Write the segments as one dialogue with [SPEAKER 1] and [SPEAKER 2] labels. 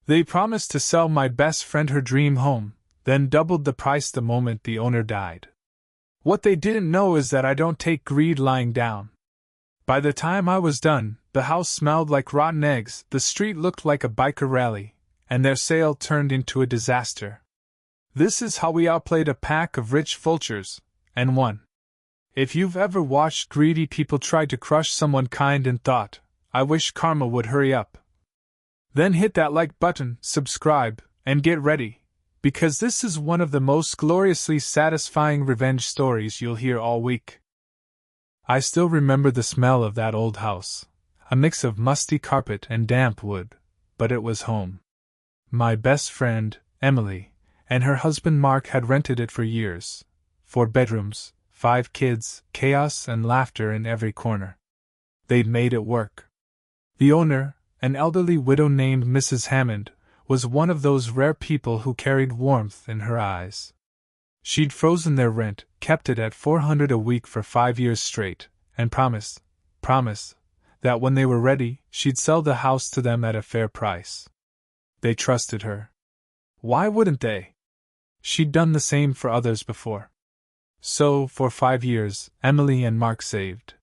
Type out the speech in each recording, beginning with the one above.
[SPEAKER 1] They promised to sell my best friend her dream home, then doubled the price the moment the owner died. What they didn't know is that I don't take greed lying down. By the time I was done, the house smelled like rotten eggs, the street looked like a biker rally, and their sale turned into a disaster. This is how we outplayed a pack of rich vultures, and won. If you've ever watched greedy people try to crush someone kind and thought, I wish karma would hurry up, then hit that like button, subscribe, and get ready, because this is one of the most gloriously satisfying revenge stories you'll hear all week. I still remember the smell of that old house, a mix of musty carpet and damp wood, but it was home. My best friend, Emily, and her husband Mark had rented it for years. 4 bedrooms, 5 kids, chaos and laughter in every corner. They'd made it work. The owner, an elderly widow named Mrs. Hammond, was one of those rare people who carried warmth in her eyes. She'd frozen their rent, kept it at $400 a week for 5 years straight, and promised that when they were ready, she'd sell the house to them at a fair price. They trusted her. Why wouldn't they? She'd done the same for others before. So, for 5 years, Emily and Mark saved.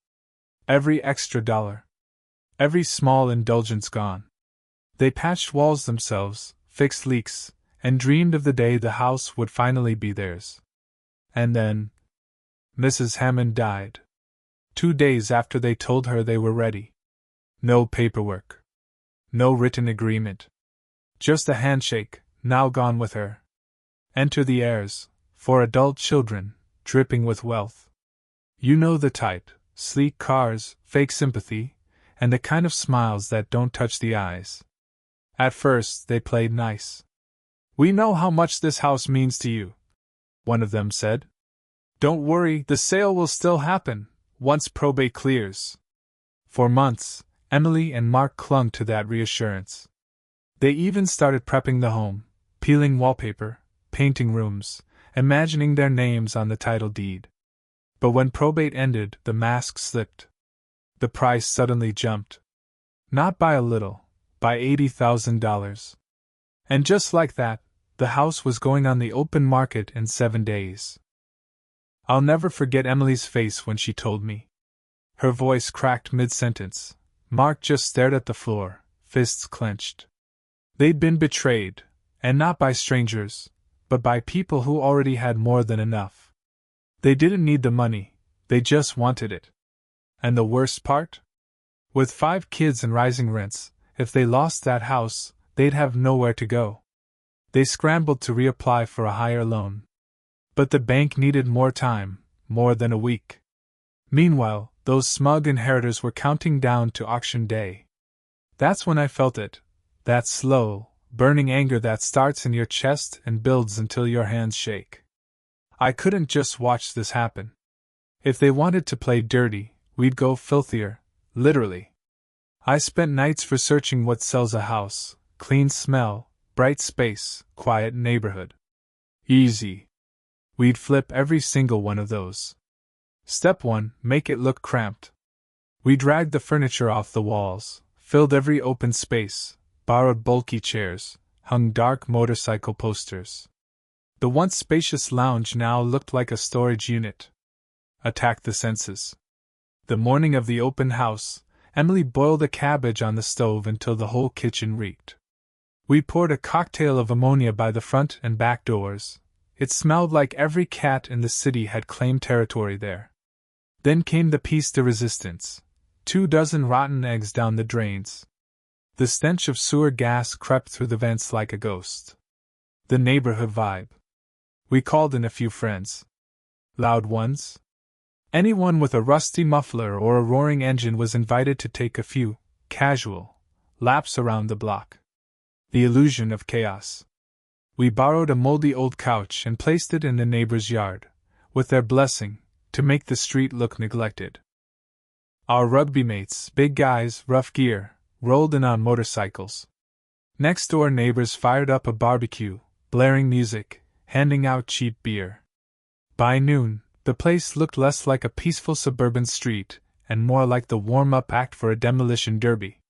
[SPEAKER 1] Every extra dollar. Every small indulgence gone. They patched walls themselves, fixed leaks, and dreamed of the day the house would finally be theirs. And then Mrs. Hammond died. 2 days after they told her they were ready. No paperwork. No written agreement. Just a handshake, now gone with her. Enter the heirs, 4 adult children, dripping with wealth. You know the type, sleek cars, fake sympathy, and the kind of smiles that don't touch the eyes. At first, they played nice. We know how much this house means to you, one of them said. Don't worry, the sale will still happen, once probate clears. For months, Emily and Mark clung to that reassurance. They even started prepping the home, peeling wallpaper, painting rooms, imagining their names on the title deed. But when probate ended, the mask slipped. The price suddenly jumped. Not by a little, by $80,000. And just like that, the house was going on the open market in 7 days. I'll never forget Emily's face when she told me. Her voice cracked mid-sentence. Mark just stared at the floor, fists clenched. They'd been betrayed, and not by strangers, but by people who already had more than enough. They didn't need the money, they just wanted it. And the worst part? With 5 kids and rising rents, if they lost that house, they'd have nowhere to go. They scrambled to reapply for a higher loan. But the bank needed more time, more than a week. Meanwhile, those smug inheritors were counting down to auction day. That's when I felt it, that slow, burning anger that starts in your chest and builds until your hands shake. I couldn't just watch this happen. If they wanted to play dirty, we'd go filthier, literally. I spent nights researching what sells a house: clean smell, bright space, quiet neighborhood. Easy. We'd flip every single one of those. Step 1, make it look cramped. We dragged the furniture off the walls, filled every open space, borrowed bulky chairs, hung dark motorcycle posters. The once spacious lounge now looked like a storage unit. Attacked the senses. The morning of the open house, Emily boiled a cabbage on the stove until the whole kitchen reeked. We poured a cocktail of ammonia by the front and back doors. It smelled like every cat in the city had claimed territory there. Then came the piece de resistance: 24 rotten eggs down the drains. The stench of sewer gas crept through the vents like a ghost. The neighborhood vibe. We called in a few friends. Loud ones. Anyone with a rusty muffler or a roaring engine was invited to take a few, casual, laps around the block. The illusion of chaos. We borrowed a moldy old couch and placed it in the neighbor's yard, with their blessing, to make the street look neglected. Our rugby mates, big guys, rough gear, rolled in on motorcycles. Next-door neighbors fired up a barbecue, blaring music, handing out cheap beer. By noon, the place looked less like a peaceful suburban street and more like the warm-up act for a demolition derby.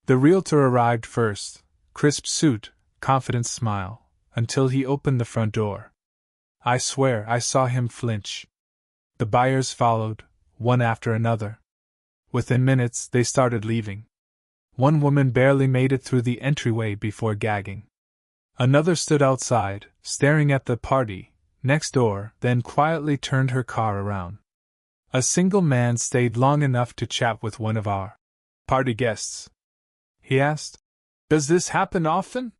[SPEAKER 1] The realtor arrived first, crisp suit, confident smile, until he opened the front door. I swear I saw him flinch. The buyers followed, one after another. Within minutes, they started leaving. One woman barely made it through the entryway before gagging. Another stood outside, staring at the party next door, then quietly turned her car around. A single man stayed long enough to chat with one of our party guests. He asked, "Does this happen often?"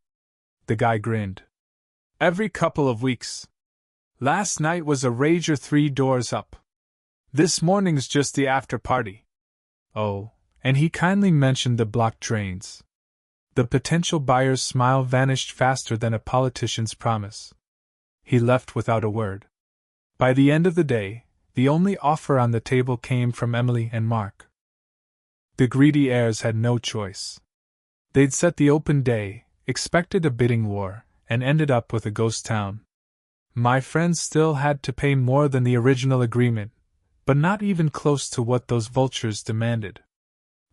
[SPEAKER 1] The guy grinned. "Every couple of weeks. Last night was a rager 3 doors up. This morning's just the after party." Oh, and he kindly mentioned the blocked drains. The potential buyer's smile vanished faster than a politician's promise. He left without a word. By the end of the day, the only offer on the table came from Emily and Mark. The greedy heirs had no choice. They'd set the open day, expected a bidding war, and ended up with a ghost town. My friends still had to pay more than the original agreement, but not even close to what those vultures demanded.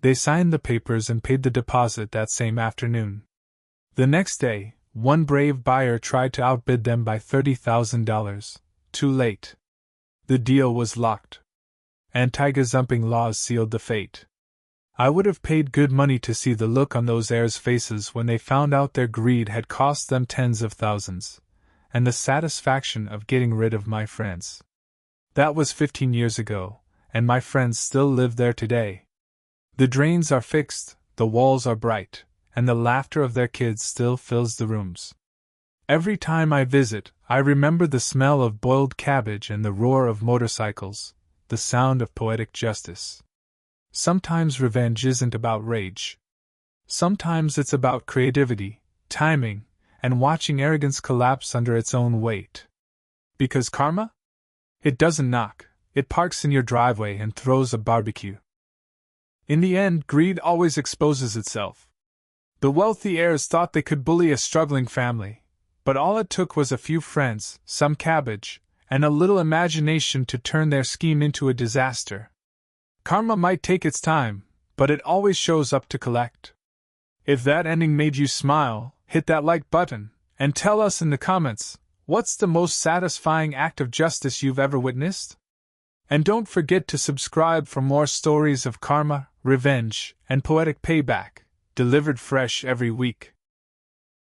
[SPEAKER 1] They signed the papers and paid the deposit that same afternoon. The next day, one brave buyer tried to outbid them by $30,000. Too late. The deal was locked. Anti-gazumping laws sealed the fate. I would have paid good money to see the look on those heirs' faces when they found out their greed had cost them tens of thousands, and the satisfaction of getting rid of my friends. That was 15 years ago, and my friends still live there today. The drains are fixed, the walls are bright, and the laughter of their kids still fills the rooms. Every time I visit, I remember the smell of boiled cabbage and the roar of motorcycles, the sound of poetic justice. Sometimes revenge isn't about rage. Sometimes it's about creativity, timing, and watching arrogance collapse under its own weight. Because karma? It doesn't knock, it parks in your driveway and throws a barbecue. In the end, greed always exposes itself. The wealthy heirs thought they could bully a struggling family, but all it took was a few friends, some cabbage, and a little imagination to turn their scheme into a disaster. Karma might take its time, but it always shows up to collect. If that ending made you smile, hit that like button, and tell us in the comments, what's the most satisfying act of justice you've ever witnessed? And don't forget to subscribe for more stories of karma, revenge, and poetic payback, delivered fresh every week.